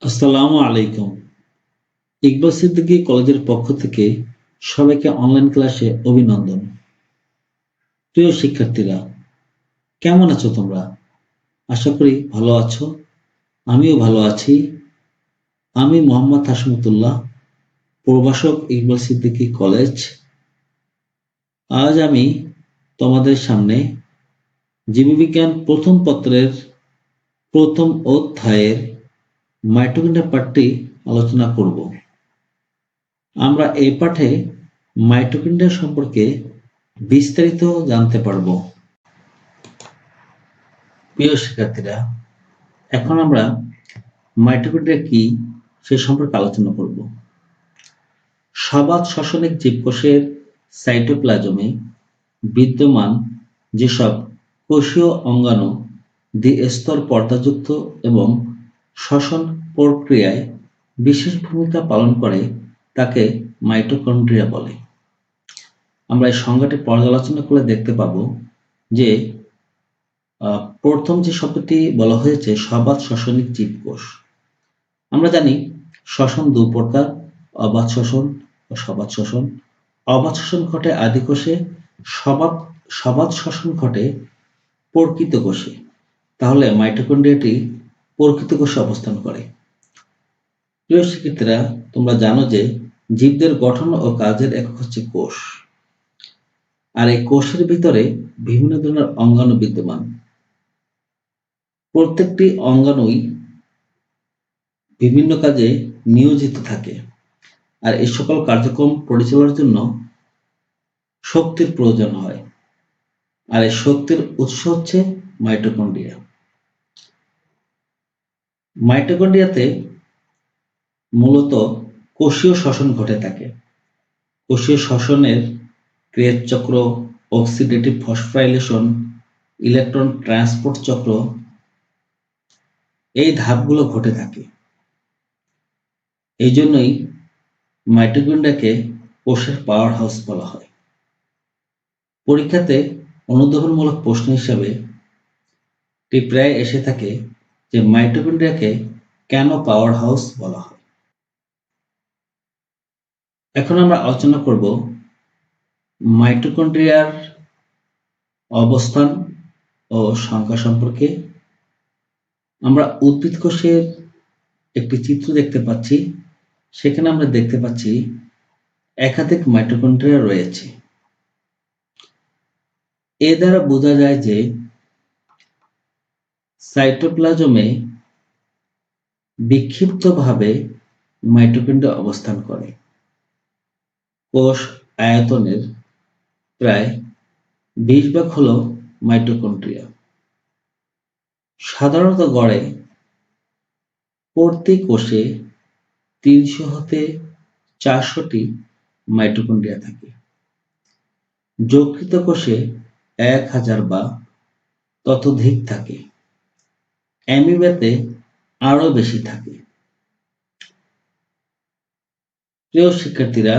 আসসালামু আলাইকুম। ইকবাল সিদ্দিকী কলেজের পক্ষ থেকে সবাইকে অনলাইন ক্লাসে অভিনন্দন। প্রিয় শিক্ষার্থীরা, কেমন আছো তোমরা? আশা করি ভালো আছো। আমিও ভালো আছি। আমি মোহাম্মদ হাশমুতুল্লাহ, প্রভাষক ইকবাল সিদ্দিকী কলেজ। আজ আমি তোমাদের সামনে জীববিজ্ঞান প্রথম পত্রের প্রথম অধ্যায়ের মাইটোকন্ড্রিয়া পাঠটি আলোচনা করব। আমরা এই পাঠে মাইটোকন্ড্রিয়া সম্পর্কে বিস্তারিত জানতে পারব। প্রিয় শিক্ষার্থীরা, এখন আমরা মাইটোকন্ড্রিয়া কি সে সম্পর্কে আলোচনা করব। সবাত শ্বসনিক জীবকোষের সাইটোপ্লাজমে বিদ্যমান যেসব কোষীয় অঙ্গাণু দ্বিস্তর পর্দাযুক্ত এবং শ্বসন প্রক্রিয়ায় বিশেষ ভূমিকা পালন করে তাকে মাইটোকন্ড্রিয়া বলে। আমরা এই সংজ্ঞাটি পর্যালোচনা করলে দেখতে পাব যে প্রথম যে শব্দটি বলা হয়েছে সবাত শ্বসনিক জীবকোষ। আমরা জানি শ্বসন দু প্রকার, অবাত শ্বসন ও সবাত শ্বসন। অবাত শ্বসন ঘটে আদি কোষে, সবাত শ্বসন ঘটে প্রকৃত কোষে। তাহলে মাইটোকন্ড্রিয়াটি প্রকৃত কোষে অবস্থান করে। প্রিয় শিক্ষার্থীরা, তোমরা জানো যে জীবদের গঠন ও কাজের একক হচ্ছে কোষ। আর এই কোষের ভিতরে বিভিন্ন ধরনের অঙ্গাণু বিদ্যমান। প্রত্যেকটি অঙ্গাণুই বিভিন্ন কাজে নিয়োজিত থাকে। আর এই সকল কার্যক্রম পরিচালনার জন্য শক্তির প্রয়োজন হয়। আর এই শক্তির উৎস হচ্ছে মাইটোকন্ড্রিয়া। মাইটোকন্ড্রিয়াতে মূলত কোষীয় শ্বসন ঘটে থাকে। কোষীয় শ্বসনের ক্রিয়েজ চক্র, অক্সিডেটিভ ফসফোরাইলেশন, ইলেকট্রন ট্রান্সপোর্ট চক্র, এই ধাপগুলো ঘটে থাকে। এই জন্যই মাইটোকন্ড্রিয়াকে কোষের পাওয়ার হাউস বলা হয়। পরীক্ষাতে অনুধাবনমূলক প্রশ্ন হিসাবে প্রায় এসে থাকে যে মাইটোকন্ড্রিয়াকে কেন পাওয়ার হাউস বলা হয়। এখন আমরা আলোচনা করব মাইটোকন্ড্রিয়ার অবস্থান ও সংখ্যা সম্পর্কে। আমরা উদ্ভিদ কোষের একটি চিত্র দেখতে পাচ্ছি। সেখানে আমরা দেখতে পাচ্ছি একাধিক মাইটোকন্ড্রিয়া রয়েছে। এ দ্বারা বোঝা যায় যে সাইটোপ্লাজমে বিক্ষিপ্তভাবে মাইটোকন্ড্রিয়া অবস্থান করে। কোষ আয়তনের প্রায় 20 ভাগ হল মাইটোকন্ড্রিয়া। সাধারণত গড়ে প্রতি কোষে 300 হতে 400টি মাইটোকন্ড্রিয়া থাকে। যকৃত কোষে 1000 বা ততোধিক থাকে। অ্যামিবাতে আরো বেশি থাকে। প্রিয় শিক্ষার্থীরা,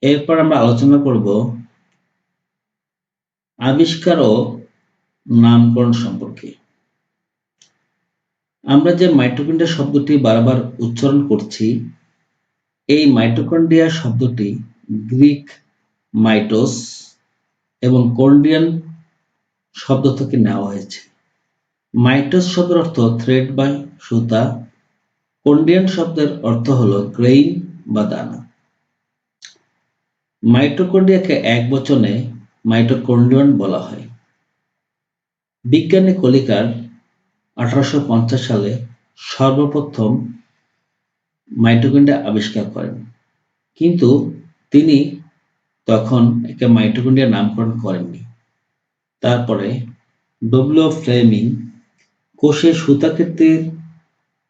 এরপর আমরা আলোচনা করব আবিষ্কার ও নামকরণ সম্পর্কে। আমরা যে মাইটোকন্ড্রিয়া শব্দটি বারবার উচ্চারণ করছি, এই মাইটোকন্ড্রিয়া শব্দটি গ্রিক মাইটোস এবং কন্ড্রিয়ান শব্দ থেকে নেওয়া হয়েছে। মাইটোস শব্দের অর্থ থ্রেড বা সুতা। কন্ড্রিয়ান শব্দের অর্থ হলো গ্রেইন বা দানা। মাইটোকন্ড্রিয়াকে একবচনে মাইটোকন্ড্রিয়ন বলা হয়। বিজ্ঞানী কলিকার 1850 সালে সর্বপ্রথম মাইটোকন্ড্রিয়া আবিষ্কার করেন, কিন্তু তিনি তখন একে মাইটোকন্ড্রিয়া নামকরণ করেননি। তারপরে ডব্লিউ ফ্লেমিং কোষের সুতাকৃতির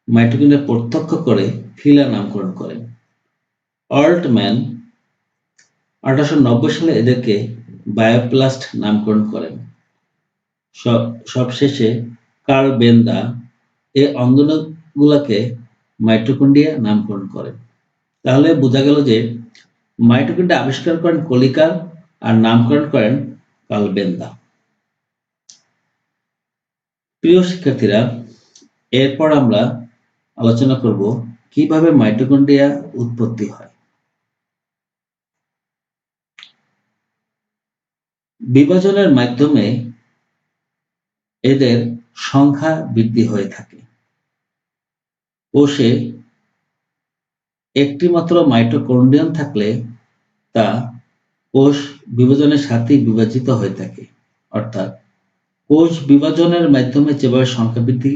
মাইটোকন্ড্রিয়া প্রত্যক্ষ করে ফিলার নামকরণ করেন। অল্টম্যান 1890 সালে এদেরকে বায়োপ্লাস্ট নামকরণ করেন। সবশেষে কার্ল বেন্দা এই অঙ্গাণুগুলোকে মাইটোকন্ড্রিয়া নামকরণ করেন। তাহলে বোঝা গেল যে মাইটোকন্ড্রিয়া আবিষ্কার করেন কলিকার আর নামকরণ করেন কার্ল বেন্দা। প্রিয় শিক্ষার্থীরা, এরপর আমরা আলোচনা করব কিভাবে মাইটোকন্ড্রিয়া উৎপত্তি হয়। বিভাজনের মাধ্যমে এদের সংখ্যা বৃদ্ধি হয়ে থাকে। কোষে একটি মাত্র মাইটোকন্ড্রিয়াম থাকলে তা কোষ বিভাজনের সাথেই বিভাজিত হয়ে থাকে। অর্থাৎ কোষ বিভাজনের মাধ্যমে যেভাবে সংখ্যা বৃদ্ধি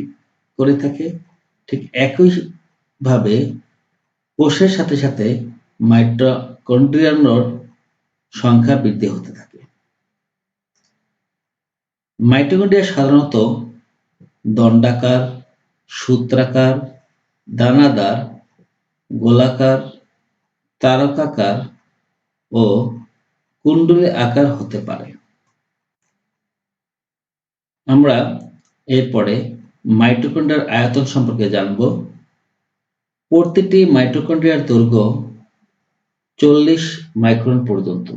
করে থাকে, ঠিক একইভাবে কোষের সাথে সাথে মাইটোকন্ড্রিয়ার সংখ্যা বৃদ্ধি হতে থাকে। মাইটোকন্ড্রিয়া সাধারণত দণ্ডাকার, সূত্রাকার, দানাদার, গোলাকার, তারকাকার ও কুণ্ডলী আকার হতে পারে। আমরা এরপরে মাইটোকন্ড্রিয়ার আয়তন সম্পর্কে জানব। প্রতিটি মাইটোকন্ড্রিয়ার দৈর্ঘ্য 40 মাইক্রন পর্যন্ত।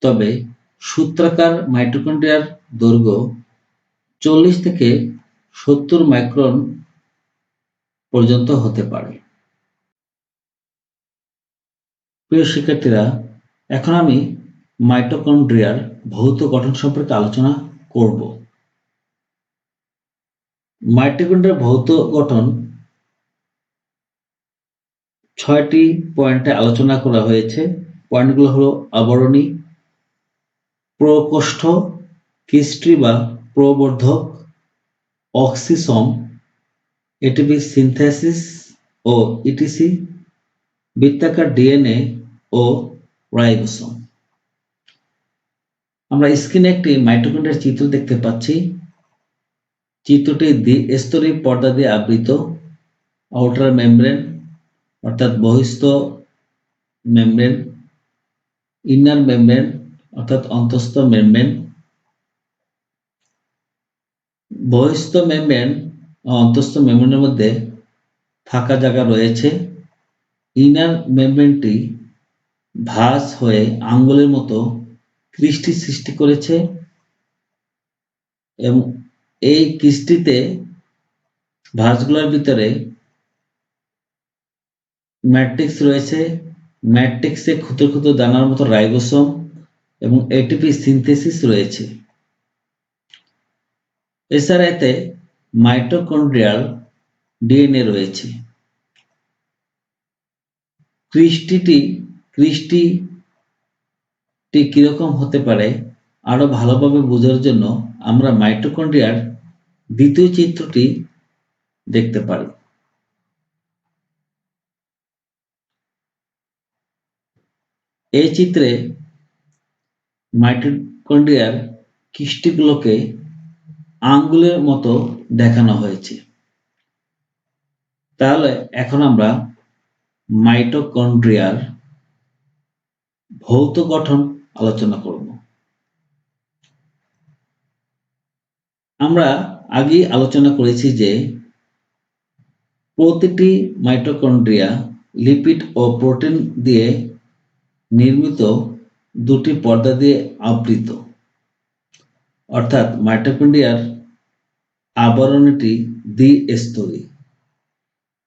তবে সূত্রাকার মাইটোকন্ড্রিয়ার দৈর্ঘ্য 40 থেকে 70 মাইক্রন পর্যন্ত হতে পারে। প্রিয় শিক্ষার্থীরা, এখন আমি মাইটোকন্ড্রিয়ার ভৌত গঠন সম্পর্কে আলোচনা করব। মাইটোকন্ড্রিয়ার ভৌত গঠন 6টি পয়েন্টে আলোচনা করা হয়েছে। পয়েন্টগুলো হলো আবরণী, প্রকোষ্ঠ, কিস্ট্রি বা প্রবর্ধক, অক্সিসোম, এটিপি সিনথেসিস ও ইটিসি, বৃত্তাকার ডিএনএ ও রাইবোসোম। আমরা স্ক্রিনে একটি মাইটোকন্ড্রিয়ার চিত্র দেখতে পাচ্ছি। চিত্রটি দ্বিস্তরী পর্দা দিয়ে আবৃত। আউটার মেমব্রেন অর্থাৎ বহিঃস্থ মেমব্রেন, ইনার মেমব্রেন অর্থাৎ অন্তঃস্থ মেমব্রেন। বহিঃস্থ মেমব্রেন ও অন্তঃস্থ মেমব্রেনের মধ্যে ফাঁকা জায়গা রয়েছে। ইনার মেমব্রেনটি ভাঁজ হয়ে আঙ্গুলের মতো ক্রিস্টি সৃষ্টি করেছে এবং এই ক্রিস্টিতে ভাঁজগুলোর ভিতরে ম্যাট্রিক্স রয়েছে। ম্যাট্রিক্সে ক্ষুদ্র ক্ষুদ্র দানার মতো রাইবোসোম এবং এটিপি সিনথেসিস রয়েছে। এছাড়া এতে মাইটোকন্ড্রিয়াল ডিএনএ রয়েছে। ক্রিস্টিটি কিরকম হতে পারে আরো ভালোভাবে বোঝার জন্য আমরা মাইটোকন্ড্রিয়ার দ্বিতীয় চিত্রটি দেখতে পারি। এই চিত্রে মাইটোকন্ড্রিয়ার কিস্টিগুলোকে আঙ্গুলের মতো দেখানো হয়েছে। তাহলে এখন আমরা মাইটোকন্ড্রিয়ার ভৌত গঠন আলোচনা করব। আমরা আগেই আলোচনা করেছি যে প্রতিটি মাইটোকন্ড্রিয়া লিপিড ও প্রোটিন দিয়ে নির্মিত দুটি পর্দা দিয়ে আবৃত। অর্থাৎ মাইটোকন্ড্রিয়ার আবরণীটি দ্বিস্তরী।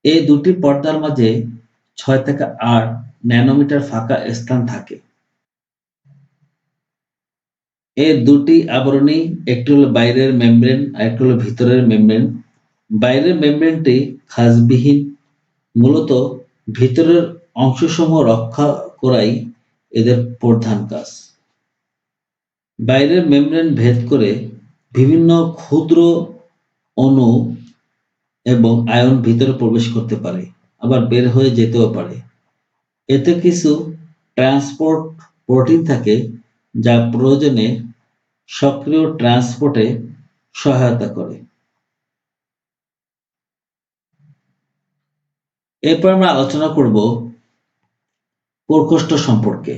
এই দুটি পর্দার মাঝে 6 থেকে 8 ন্যানোমিটার ফাঁকা স্থান থাকে। এর দুটি আবরণী, একটি হলো বাইরের মেমব্রেন আর একটি হলো ভিতরের মেমব্রেন। বাইরের মেমব্রেনটি খাঁজবিহীন, মূলত ভিতরের অংশসমূহ রক্ষা করাই এদের প্রধান কাজ। বাইরের মেমব্রেন ভেদ করে বিভিন্ন ক্ষুদ্র অণু এবং আয়ন ভিতরে প্রবেশ করতে পারে, আবার বের হয়ে যেতেও পারে। এতে কিছু ট্রান্সপোর্ট প্রোটিন থাকে যা প্রয়োজনে সক্রিয় ট্রান্সপোর্টে সহায়তা করে। এরপর আমরা আলোচনা করব প্রকোষ্ঠ সম্পর্কে।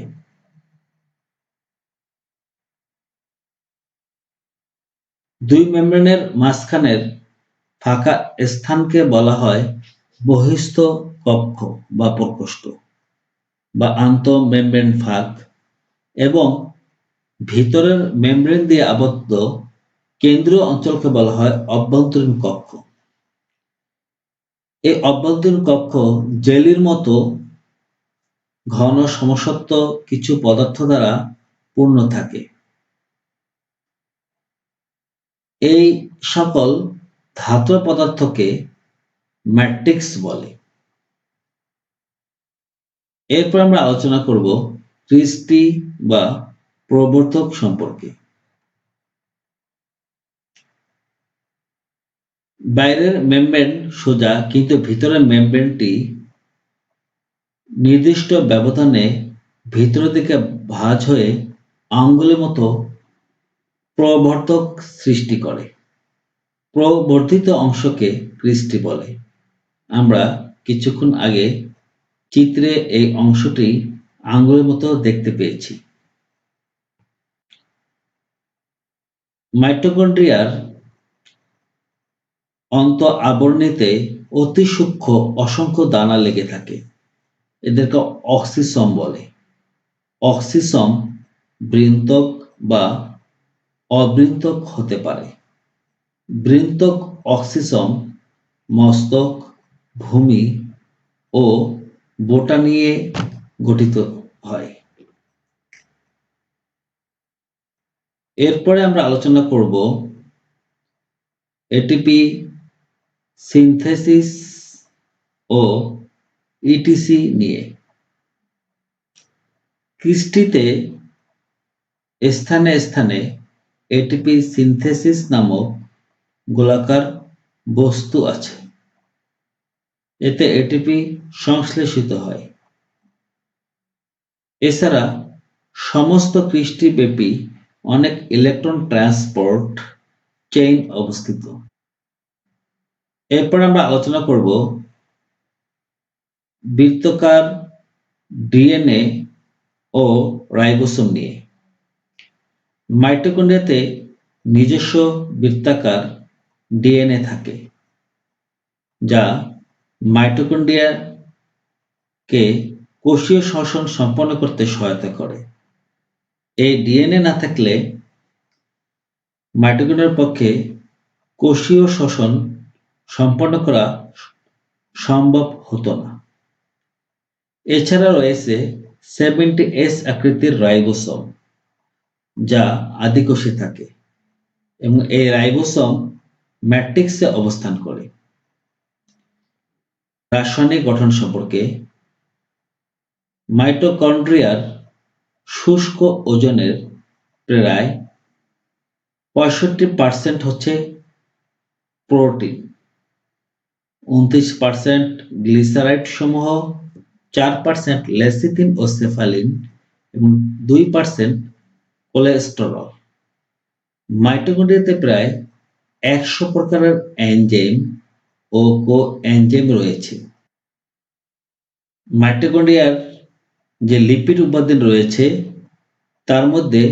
দুই মেমব্রেনের মাঝখানের ফাঁকা স্থানকে বলা হয় বহিঃস্থ কক্ষ বা প্রকোষ্ঠ বা আন্তঃমেমব্রেন ফাঁক, এবং ভিতরের মেমব্রেন দিয়ে আবদ্ধ কেন্দ্রীয় অঞ্চলকে বলা হয় অভ্যন্তরীণ কক্ষ। এই অভ্যন্তরীণ কক্ষ জেলির মতো ঘন সমসত্ব কিছু পদার্থ দ্বারা পূর্ণ থাকে। এই সকল ধাতব পদার্থকে ম্যাট্রিক্স বলে। এরপর আমরা আলোচনা করব ক্রিস্টি বা প্রবর্ধক সম্পর্কে। বাইরের মেমব্রেন সোজা, কিন্তু ভিতরের মেমব্রেনটি নির্দিষ্ট ব্যবধানে ভিতরের দিকে ভাঁজ হয়ে আঙ্গুলের মতো প্রবর্ধক সৃষ্টি করে। প্রবর্ধিত অংশকে ক্রিস্টি বলে। আমরা কিছুক্ষণ আগে চিত্রে এই অংশটি আঙ্গুলের মতো দেখতে পেয়েছি। মাইটোকন্ড্রিয়ার অন্ত আবরণীতে অতি সূক্ষ্ম অসংখ্য দানা লেগে থাকে। এদেরকে অক্সিসোম বলে। অক্সিসোম বৃন্তক বা অবৃন্তক হতে পারে। বৃন্তক অক্সিসোম মস্তক, ভূমি ও বোটা নিয়ে গঠিত হয়। এরপরে আমরা আলোচনা করব এটিপি সিনথেসিস ও ইটিসি নিয়ে। ক্রিস্টিতে স্থানে স্থানে এটিপি সিনথেসিস নামক গোলাকার বস্তু আছে। এতে এটিপি সংশ্লেষিত হয়। এছাড়া সমস্ত ক্রিস্টিব্যাপী অনেক ইলেকট্রন ট্রান্সপোর্ট চেইন অবস্থিত। এরপর আমরা আলোচনা করব বৃত্তাকার ডিএনএ ও রাইবোসোম নিয়ে। মাইটোকন্ড্রিয়াতে নিজস্ব বৃত্তাকার ডিএনএ থাকে, যা মাইটোকন্ড্রিয়াকে কোষীয় শ্বসন সম্পন্ন করতে সহায়তা করে। এই ডিএনএ না থাকলে মাইটোকন্ড্রিয়ার পক্ষে কোষীয় শ্বসন সম্পন্ন করা সম্ভব হতো না। এছাড়া রয়েছে 70S আকৃতির রাইবোসোম, যা আদিকোষে থাকে এবং এই রাইবোসোম ম্যাট্রিক্সে অবস্থান করে। রাসায়নিক গঠন সম্পর্কে মাইটোকন্ড্রিয়ার শুষ্ক ওজনের প্রায় 65% হচ্ছে প্রোটিন, 29% গ্লিসারাইড সমূহ, 4% লেসিথিন ও সেফালিন এবং 2% কোলেস্টেরল। মাইটোকন্ড্রিয়াতে প্রায় 100 প্রকারের এনজাইম ও কোএনজাইম রয়েছে। মাইটোকন্ড্রিয়ার যে লিপিড উপাদান রয়েছে তার মধ্যে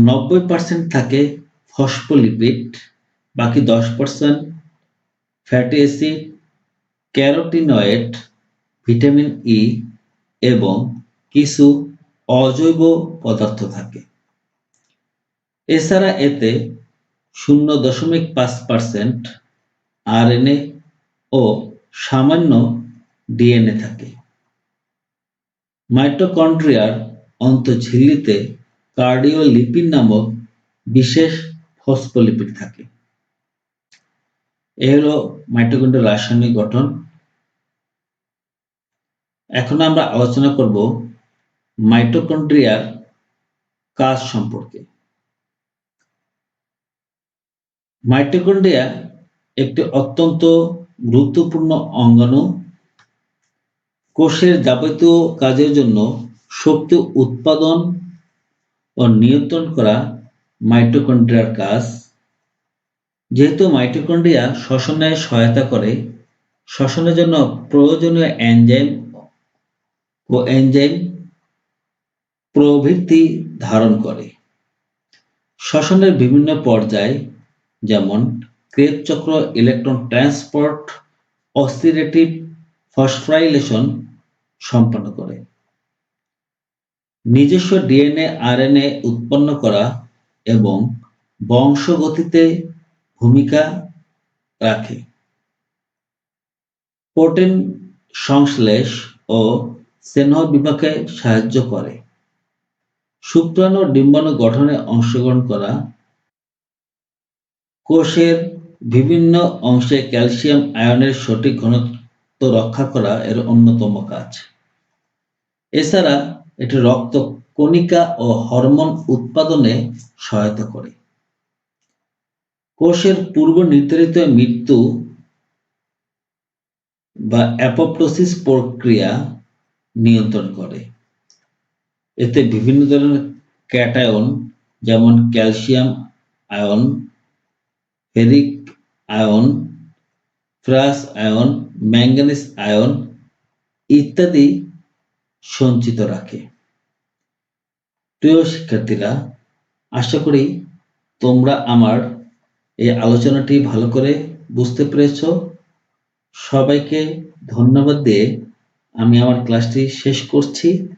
90% থাকে ফসফোলিপিড, বাকি 10% fatty acid, carotenoid, vitamin E এবং কিছু অজৈব পদার্থ থাকে। এছাড়া এতে 0.5% আরএনএ ও সামান্য ডিএনএ থাকে। মাইটোকন্ড্রিয়ার অন্তঃঝিল্লিতে কার্ডিওলিপিড নামক বিশেষ ফসফোলিপিড থাকে। এই হলো মাইটোকন্ড্রিয়ার রাসায়নিক গঠন। এখন আমরা আলোচনা করব মাইটোকন্ড্রিয়ার কাজ সম্পর্কে। মাইটোকন্ড্রিয়া একটি অত্যন্ত গুরুত্বপূর্ণ অঙ্গাণু। কোষের যাবতীয় কাজের জন্য শক্তি উৎপাদন ও নিয়ন্ত্রণ করা মাইটোকন্ড্রিয়ার কাজ। যেহেতু মাইটোকন্ড্রিয়া শ্বসনে সহায়তা করে, শ্বসনের জন্য প্রয়োজনীয় এনজাইম ও এনজাইম প্রভৃতি ধারণ করে। শ্বসনের বিভিন্ন পর্যায় যেমন ক্রেবস চক্র ইলেকট্রন ট্রান্সপোর্ট, অক্সিডেটিভ ফসফোরাইলেশন সম্পন্ন করে। নিজস্ব ডিএনএ, আরএনএ উৎপন্ন করা এবং বংশগতিতে ভূমিকা রাখে। প্রোটিন সংশ্লেষ ও স্নেহ বিপাকে সাহায্য করে। শুক্রাণু ডিম্বাণু গঠনে অংশগ্রহণ করা। কোষের বিভিন্ন অংশে ক্যালসিয়াম আয়নের সঠিক ঘনত্ব রক্ষা করা এর অন্যতম কাজ। এছাড়া এটি রক্ত কণিকা ও হরমোন উৎপাদনে সহায়তা করে। কোষের পূর্ব নির্ধারিত মৃত্যু বা অ্যাপোপ্টোসিস প্রক্রিয়া নিয়ন্ত্রণ করে। এতে বিভিন্ন ধরনের ক্যাটায়ন যেমন calcium ion, ferric ion, ferrous ion, manganese ion ইত্যাদি সঞ্চিত রাখে। প্রিয় শিক্ষার্থীরা, আশা করি তোমরা আমার এই আলোচনাটি ভালো করে বুঝতে পেরেছ। সবাইকে ধন্যবাদ দিয়ে আমি আমার ক্লাসটি শেষ করছি।